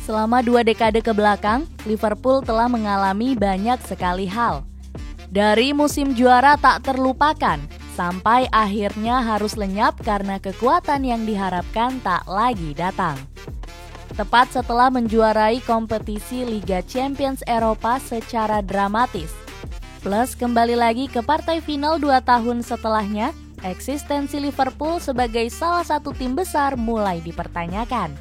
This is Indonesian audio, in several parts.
Selama 2 dekade ke belakang, Liverpool telah mengalami banyak sekali hal. Dari musim juara tak terlupakan, sampai akhirnya harus lenyap karena kekuatan yang diharapkan tak lagi datang. Tepat setelah menjuarai kompetisi Liga Champions Eropa secara dramatis, plus kembali lagi ke partai final 2 tahun setelahnya, eksistensi Liverpool sebagai salah satu tim besar mulai dipertanyakan.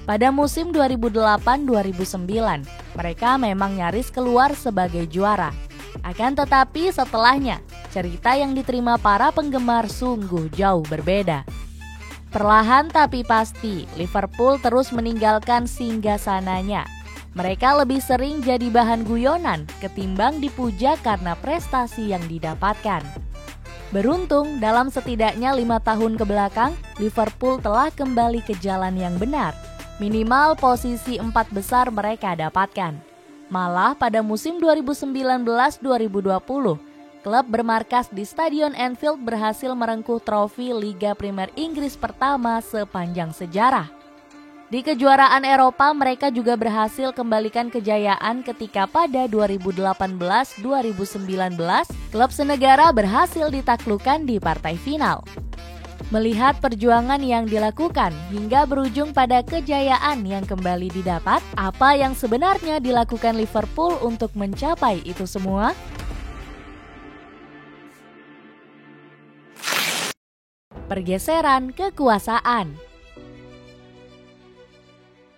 Pada musim 2008-2009, mereka memang nyaris keluar sebagai juara. Akan tetapi setelahnya, cerita yang diterima para penggemar sungguh jauh berbeda. Perlahan tapi pasti, Liverpool terus meninggalkan singgasananya. Mereka lebih sering jadi bahan guyonan ketimbang dipuja karena prestasi yang didapatkan. Beruntung, dalam setidaknya 5 tahun kebelakang, Liverpool telah kembali ke jalan yang benar. Minimal posisi 4 besar mereka dapatkan. Malah pada musim 2019-2020, klub bermarkas di Stadion Anfield berhasil merengkuh trofi Liga Premier Inggris pertama sepanjang sejarah. Di kejuaraan Eropa mereka juga berhasil kembalikan kejayaan ketika pada 2018-2019, klub senegara berhasil ditaklukkan di partai final. Melihat perjuangan yang dilakukan hingga berujung pada kejayaan yang kembali didapat, apa yang sebenarnya dilakukan Liverpool untuk mencapai itu semua? Pergeseran kekuasaan.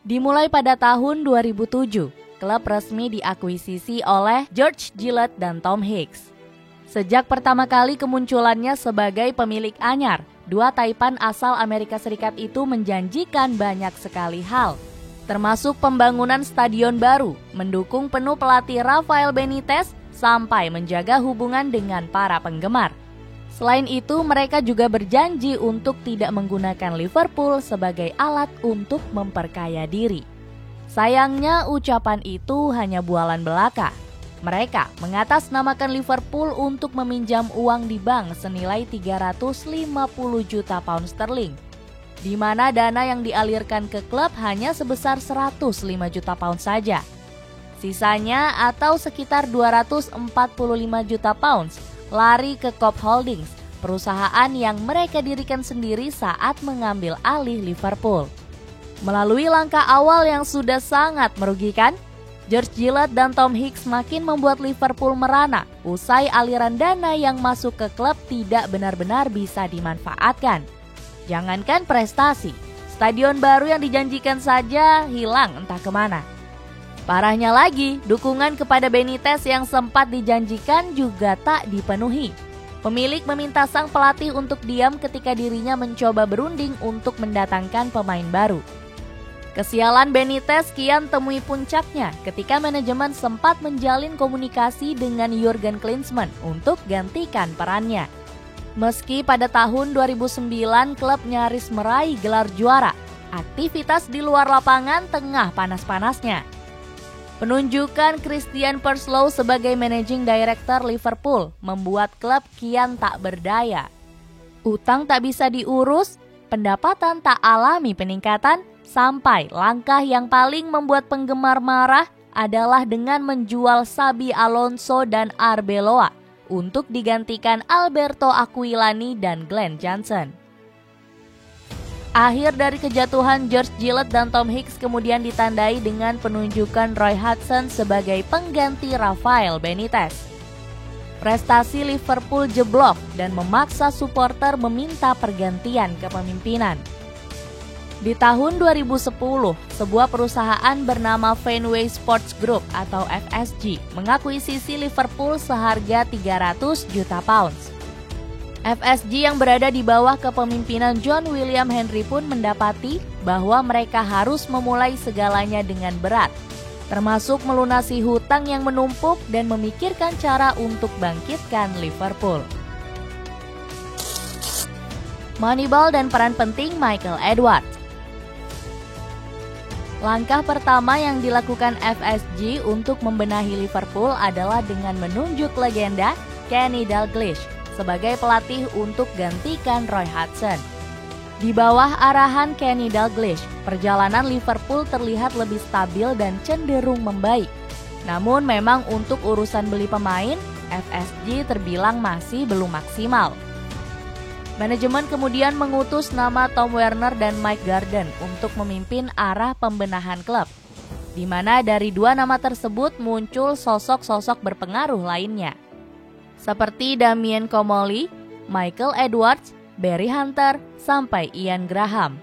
Dimulai pada tahun 2007, klub resmi diakuisisi oleh George Gillett dan Tom Hicks. Sejak pertama kali kemunculannya sebagai pemilik anyar, 2 taipan asal Amerika Serikat itu menjanjikan banyak sekali hal, termasuk pembangunan stadion baru, mendukung penuh pelatih Rafael Benitez, sampai menjaga hubungan dengan para penggemar. Selain itu, mereka juga berjanji untuk tidak menggunakan Liverpool sebagai alat untuk memperkaya diri. Sayangnya, ucapan itu hanya bualan belaka. Mereka mengatasnamakan Liverpool untuk meminjam uang di bank senilai 350 juta pound sterling, di mana dana yang dialirkan ke klub hanya sebesar 105 juta pound saja. Sisanya atau sekitar 245 juta pounds lari ke Cobb Holdings, perusahaan yang mereka dirikan sendiri saat mengambil alih Liverpool. Melalui langkah awal yang sudah sangat merugikan, George Gillett dan Tom Hicks makin membuat Liverpool merana usai aliran dana yang masuk ke klub tidak benar-benar bisa dimanfaatkan. Jangankan prestasi, stadion baru yang dijanjikan saja hilang entah kemana. Parahnya lagi, dukungan kepada Benitez yang sempat dijanjikan juga tak dipenuhi. Pemilik meminta sang pelatih untuk diam ketika dirinya mencoba berunding untuk mendatangkan pemain baru. Kesialan Benitez kian temui puncaknya ketika manajemen sempat menjalin komunikasi dengan Jurgen Klinsmann untuk gantikan perannya. Meski pada tahun 2009 klub nyaris meraih gelar juara, aktivitas di luar lapangan tengah panas-panasnya. Penunjukan Christian Purslow sebagai Managing Director Liverpool membuat klub kian tak berdaya. Utang tak bisa diurus, pendapatan tak alami peningkatan, sampai langkah yang paling membuat penggemar marah adalah dengan menjual Xabi Alonso dan Arbeloa untuk digantikan Alberto Aquilani dan Glenn Johnson. Akhir dari kejatuhan George Gillett dan Tom Hicks kemudian ditandai dengan penunjukan Roy Hodgson sebagai pengganti Rafael Benitez. Prestasi Liverpool jeblok dan memaksa supporter meminta pergantian kepemimpinan. Di tahun 2010, sebuah perusahaan bernama Fenway Sports Group atau FSG mengakuisisi Liverpool seharga 300 juta pounds. FSG yang berada di bawah kepemimpinan John William Henry pun mendapati bahwa mereka harus memulai segalanya dengan berat, termasuk melunasi hutang yang menumpuk dan memikirkan cara untuk bangkitkan Liverpool. Moneyball dan peran penting Michael Edwards. Langkah pertama yang dilakukan FSG untuk membenahi Liverpool adalah dengan menunjuk legenda Kenny Dalglish sebagai pelatih untuk gantikan Roy Hodgson. Di bawah arahan Kenny Dalglish, perjalanan Liverpool terlihat lebih stabil dan cenderung membaik. Namun memang untuk urusan beli pemain, FSG terbilang masih belum maksimal. Manajemen kemudian mengutus nama Tom Werner dan Mike Garden untuk memimpin arah pembenahan klub, di mana dari dua nama tersebut muncul sosok-sosok berpengaruh lainnya, seperti Damien Comolli, Michael Edwards, Barry Hunter, sampai Ian Graham.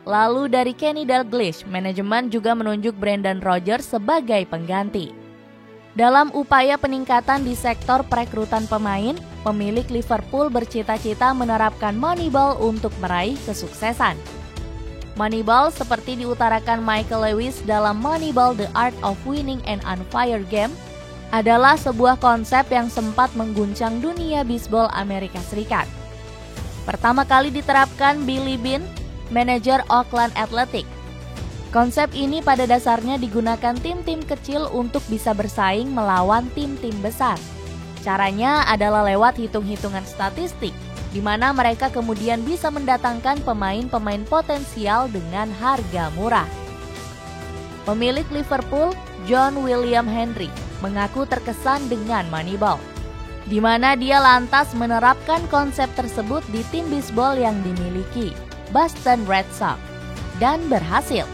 Lalu dari Kenny Dalglish, manajemen juga menunjuk Brendan Rodgers sebagai pengganti. Dalam upaya peningkatan di sektor perekrutan pemain, pemilik Liverpool bercita-cita menerapkan Moneyball untuk meraih kesuksesan. Moneyball seperti diutarakan Michael Lewis dalam Moneyball The Art of Winning an Unfair Game adalah sebuah konsep yang sempat mengguncang dunia bisbol Amerika Serikat. Pertama kali diterapkan Billy Beane, manajer Oakland Athletics. Konsep ini pada dasarnya digunakan tim-tim kecil untuk bisa bersaing melawan tim-tim besar. Caranya adalah lewat hitung-hitungan statistik, di mana mereka kemudian bisa mendatangkan pemain-pemain potensial dengan harga murah. Pemilik Liverpool, John William Hendry, mengaku terkesan dengan Moneyball, di mana dia lantas menerapkan konsep tersebut di tim bisbol yang dimiliki, Boston Red Sox, dan berhasil.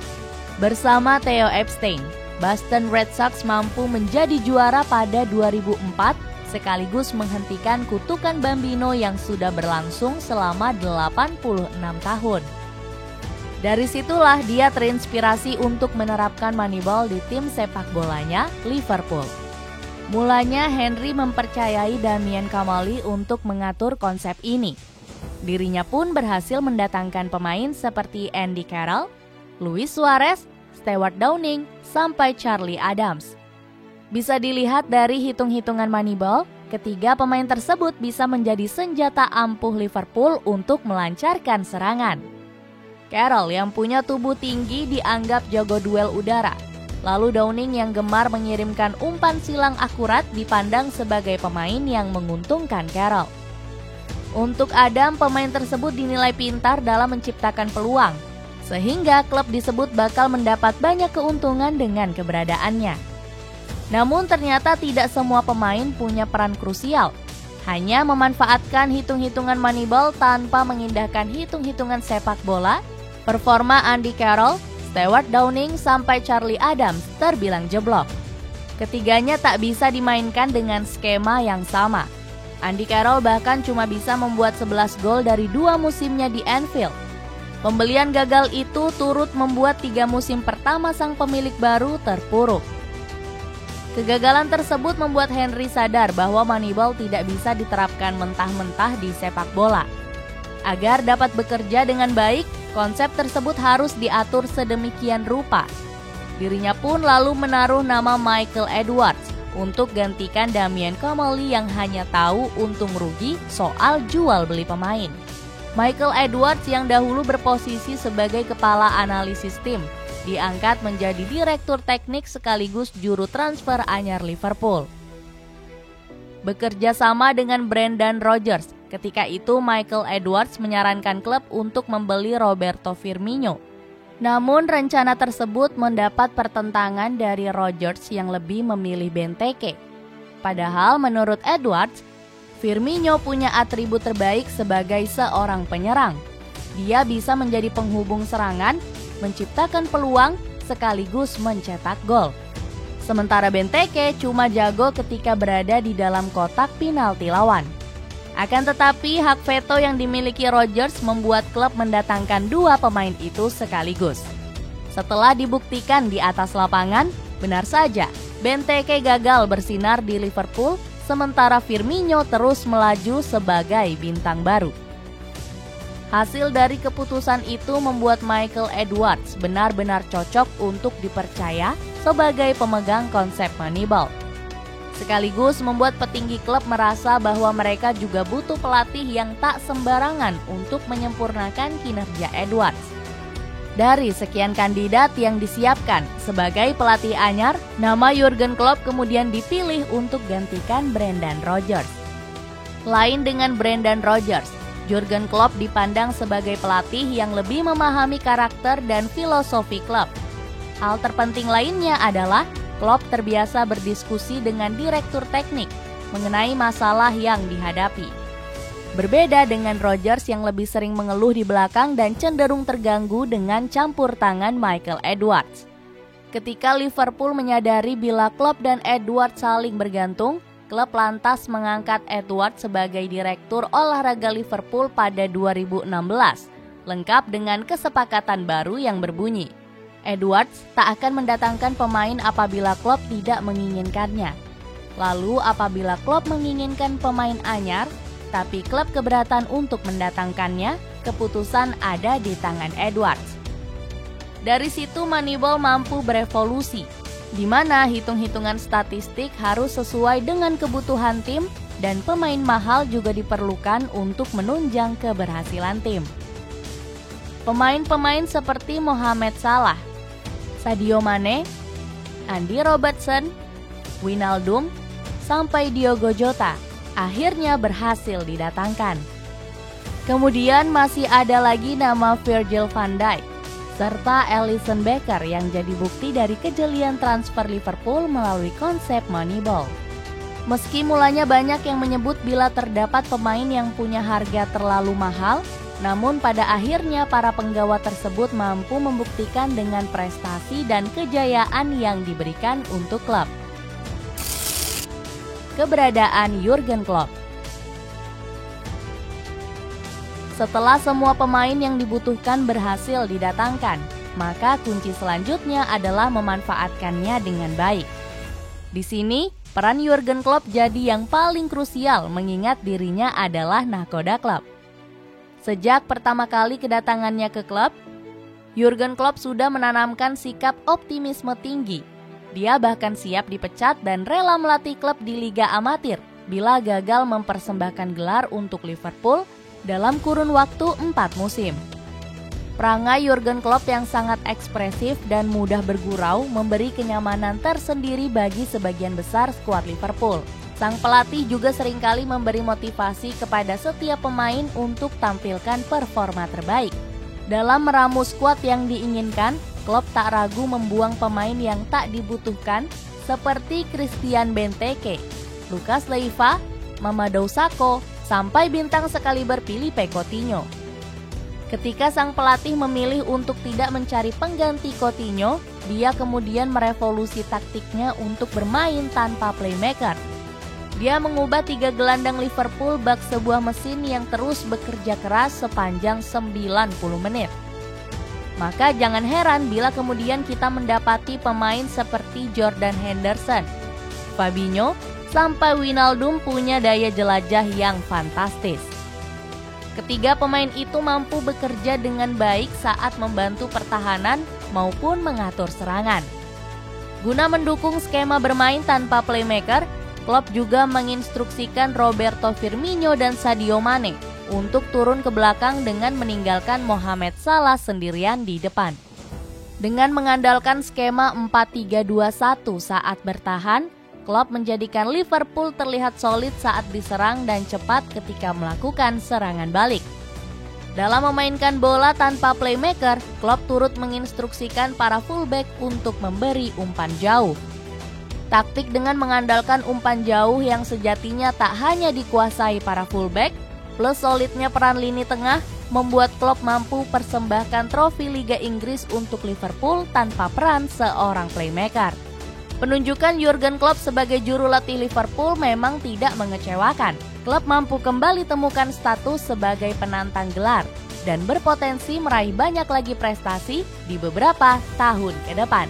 Bersama Theo Epstein, Boston Red Sox mampu menjadi juara pada 2004 sekaligus menghentikan kutukan Bambino yang sudah berlangsung selama 86 tahun. Dari situlah dia terinspirasi untuk menerapkan Moneyball di tim sepak bolanya Liverpool. Mulanya Henry mempercayai Damien Comolli untuk mengatur konsep ini. Dirinya pun berhasil mendatangkan pemain seperti Andy Carroll, Luis Suarez, Stewart Downing, sampai Charlie Adams. Bisa dilihat dari hitung-hitungan Moneyball, ketiga pemain tersebut bisa menjadi senjata ampuh Liverpool untuk melancarkan serangan. Carroll yang punya tubuh tinggi dianggap jago duel udara. Lalu Downing yang gemar mengirimkan umpan silang akurat dipandang sebagai pemain yang menguntungkan Carroll. Untuk Adam, pemain tersebut dinilai pintar dalam menciptakan peluang, sehingga klub disebut bakal mendapat banyak keuntungan dengan keberadaannya. Namun ternyata tidak semua pemain punya peran krusial, hanya memanfaatkan hitung-hitungan Moneyball tanpa mengindahkan hitung-hitungan sepak bola. Performa Andy Carroll, Stewart Downing, sampai Charlie Adams terbilang jeblok. Ketiganya tak bisa dimainkan dengan skema yang sama. Andy Carroll bahkan cuma bisa membuat 11 gol dari 2 musimnya di Anfield. Pembelian gagal itu turut membuat 3 musim pertama sang pemilik baru terpuruk. Kegagalan tersebut membuat Henry sadar bahwa Moneyball tidak bisa diterapkan mentah-mentah di sepak bola. Agar dapat bekerja dengan baik, konsep tersebut harus diatur sedemikian rupa. Dirinya pun lalu menaruh nama Michael Edwards untuk gantikan Damien Comolli yang hanya tahu untung rugi soal jual beli pemain. Michael Edwards yang dahulu berposisi sebagai kepala analisis tim, diangkat menjadi direktur teknik sekaligus juru transfer anyar Liverpool. Bekerja sama dengan Brendan Rodgers, ketika itu Michael Edwards menyarankan klub untuk membeli Roberto Firmino. Namun rencana tersebut mendapat pertentangan dari Rodgers yang lebih memilih Benteke. Padahal menurut Edwards, Firmino punya atribut terbaik sebagai seorang penyerang. Dia bisa menjadi penghubung serangan, menciptakan peluang, sekaligus mencetak gol. Sementara Benteke cuma jago ketika berada di dalam kotak penalti lawan. Akan tetapi hak veto yang dimiliki Rodgers membuat klub mendatangkan 2 pemain itu sekaligus. Setelah dibuktikan di atas lapangan, benar saja Benteke gagal bersinar di Liverpool, sementara Firmino terus melaju sebagai bintang baru. Hasil dari keputusan itu membuat Michael Edwards benar-benar cocok untuk dipercaya sebagai pemegang konsep Moneyball. Sekaligus membuat petinggi klub merasa bahwa mereka juga butuh pelatih yang tak sembarangan untuk menyempurnakan kinerja Edwards. Dari sekian kandidat yang disiapkan sebagai pelatih anyar, nama Jurgen Klopp kemudian dipilih untuk gantikan Brendan Rodgers. Lain dengan Brendan Rodgers, Jurgen Klopp dipandang sebagai pelatih yang lebih memahami karakter dan filosofi klub. Hal terpenting lainnya adalah Klopp terbiasa berdiskusi dengan direktur teknik mengenai masalah yang dihadapi. Berbeda dengan Rodgers yang lebih sering mengeluh di belakang dan cenderung terganggu dengan campur tangan Michael Edwards. Ketika Liverpool menyadari bila Klopp dan Edwards saling bergantung, klub lantas mengangkat Edwards sebagai direktur olahraga Liverpool pada 2016, lengkap dengan kesepakatan baru yang berbunyi, Edwards tak akan mendatangkan pemain apabila Klopp tidak menginginkannya. Lalu apabila Klopp menginginkan pemain anyar, tapi klub keberatan untuk mendatangkannya, keputusan ada di tangan Edwards. Dari situ Moneyball mampu berevolusi, di mana hitung-hitungan statistik harus sesuai dengan kebutuhan tim dan pemain mahal juga diperlukan untuk menunjang keberhasilan tim. Pemain-pemain seperti Mohamed Salah, Sadio Mane, Andy Robertson, Wijnaldum, sampai Diogo Jota akhirnya berhasil didatangkan. Kemudian masih ada lagi nama Virgil van Dijk serta Alisson Becker yang jadi bukti dari kejelian transfer Liverpool melalui konsep Moneyball. Meski mulanya banyak yang menyebut bila terdapat pemain yang punya harga terlalu mahal, namun pada akhirnya para penggawa tersebut mampu membuktikan dengan prestasi dan kejayaan yang diberikan untuk klub. Keberadaan Jurgen Klopp. Setelah semua pemain yang dibutuhkan berhasil didatangkan, maka kunci selanjutnya adalah memanfaatkannya dengan baik. Di sini, peran Jurgen Klopp jadi yang paling krusial mengingat dirinya adalah nahkoda klub. Sejak pertama kali kedatangannya ke klub, Jurgen Klopp sudah menanamkan sikap optimisme tinggi. Dia bahkan siap dipecat dan rela melatih klub di Liga Amatir bila gagal mempersembahkan gelar untuk Liverpool dalam kurun waktu 4 musim. Perangai Jurgen Klopp yang sangat ekspresif dan mudah bergurau memberi kenyamanan tersendiri bagi sebagian besar skuad Liverpool. Sang pelatih juga seringkali memberi motivasi kepada setiap pemain untuk tampilkan performa terbaik. Dalam meramu skuad yang diinginkan, Klopp tak ragu membuang pemain yang tak dibutuhkan seperti Christian Benteke, Lucas Leiva, Mamadou Sakho, sampai bintang sekaliber Philippe Coutinho. Ketika sang pelatih memilih untuk tidak mencari pengganti Coutinho, dia kemudian merevolusi taktiknya untuk bermain tanpa playmaker. Dia mengubah 3 gelandang Liverpool bak sebuah mesin yang terus bekerja keras sepanjang 90 menit. Maka jangan heran bila kemudian kita mendapati pemain seperti Jordan Henderson, Fabinho, sampai Wijnaldum punya daya jelajah yang fantastis. Ketiga pemain itu mampu bekerja dengan baik saat membantu pertahanan maupun mengatur serangan. Guna mendukung skema bermain tanpa playmaker, Klopp juga menginstruksikan Roberto Firmino dan Sadio Mane untuk turun ke belakang dengan meninggalkan Mohamed Salah sendirian di depan. Dengan mengandalkan skema 4-3-2-1 saat bertahan, Klopp menjadikan Liverpool terlihat solid saat diserang dan cepat ketika melakukan serangan balik. Dalam memainkan bola tanpa playmaker, Klopp turut menginstruksikan para fullback untuk memberi umpan jauh. Taktik dengan mengandalkan umpan jauh yang sejatinya tak hanya dikuasai para fullback, plus solidnya peran lini tengah membuat Klopp mampu persembahkan trofi Liga Inggris untuk Liverpool tanpa peran seorang playmaker. Penunjukan Jurgen Klopp sebagai juru latih Liverpool memang tidak mengecewakan. Klub mampu kembali temukan status sebagai penantang gelar dan berpotensi meraih banyak lagi prestasi di beberapa tahun ke depan.